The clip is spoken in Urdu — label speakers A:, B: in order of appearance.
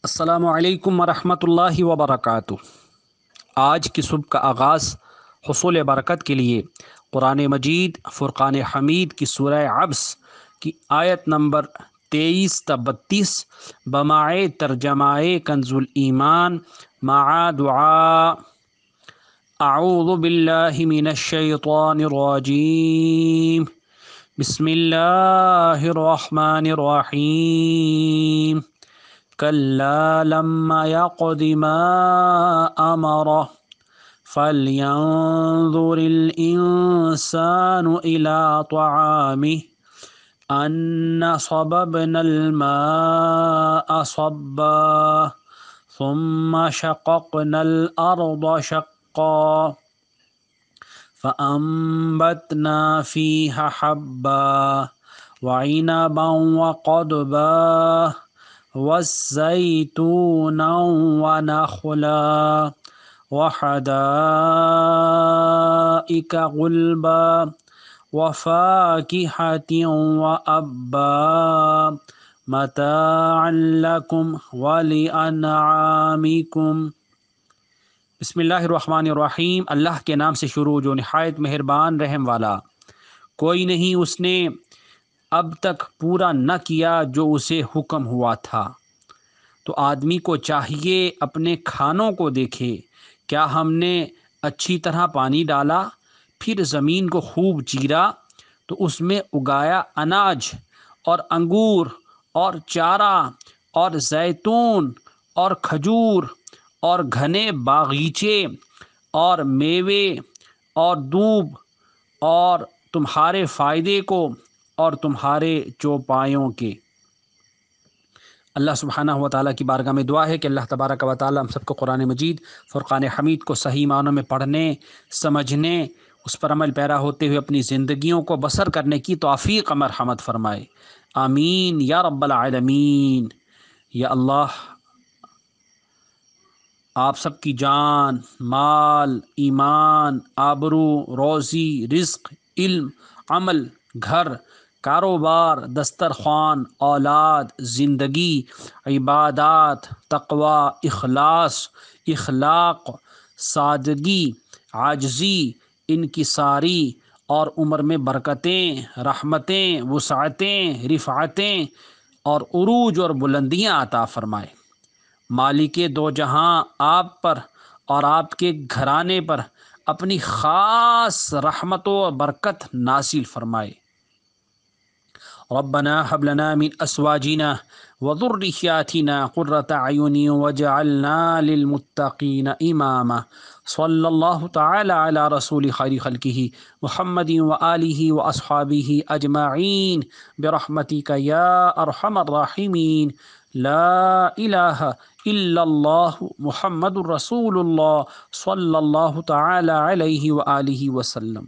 A: السلام علیکم ورحمۃ اللہ وبرکاتہ۔ آج کی صبح کا آغاز حصول برکت کے لیے قرآن مجید فرقان حمید کی سورہ عبس کی آیت نمبر 23 تا 32 بماعِ ترجمہ کنز الایمان مع دعا اعوذ باللہ من الشیطان الرجیم بسم اللہ الرحمن الرحیم كلا لما يقض ما أمره فلينظر الإنسان إلى طعامه أنا صببنا الماء صبا ثم شققنا الأرض شقا فأنبتنا فيها حبا وعنبا وقضبا والزيتون ونخلا وحدائق غلبا وفاكهة وأبا متاعا لكم ولأنعامكم۔ بسم اللہ الرحمن الرحیم۔ اللہ کے نام سے شروع جو نہایت مہربان رحم والا۔ کوئی نہیں اس نے اب تک پورا نہ کیا جو اسے حکم ہوا تھا، تو آدمی کو چاہیے اپنے کھانوں کو دیکھے۔ کیا ہم نے اچھی طرح پانی ڈالا، پھر زمین کو خوب چیرا تو اس میں اگایا اناج اور انگور اور چارہ اور زیتون اور کھجور اور گھنے باغیچے اور میوے اور دوب، اور تمہارے فائدے کو اور تمہارے چوپایوں کے۔ اللہ سبحانہ و تعالیٰ کی بارگاہ میں دعا ہے کہ اللہ تبارک و تعالیٰ ہم سب کو قرآن مجید فرقان حمید کو صحیح معنوں میں پڑھنے، سمجھنے، اس پر عمل پیرا ہوتے ہوئے اپنی زندگیوں کو بسر کرنے کی توفیق مرحمت فرمائے، آمین یا رب العالمین۔ یا اللہ، آپ سب کی جان، مال، ایمان، آبرو، روزی، رزق، علم، عمل، گھر، کاروبار، دسترخوان، اولاد، زندگی، عبادات، تقوی، اخلاص، اخلاق، سادگی، عاجزی، انکساری اور عمر میں برکتیں، رحمتیں، وسعتیں، رفعتیں اور عروج اور بلندیاں عطا فرمائے۔ مالک دو جہاں آپ پر اور آپ کے گھرانے پر اپنی خاص رحمت و برکت نازل فرمائے۔ ربنا هب لنا من ازواجنا وذرياتنا قرة اعين واجعلنا للمتقين اماما۔ صلی اللہ تعالی علی رسول خیر خلقہ محمد وآلہ واصحابہ اجمعین برحمتک یا ارحم الراحمین۔ لا الہ الا اللہ محمد الرسول اللہ صلی اللہ تعالی علیہ وآلہ وسلم۔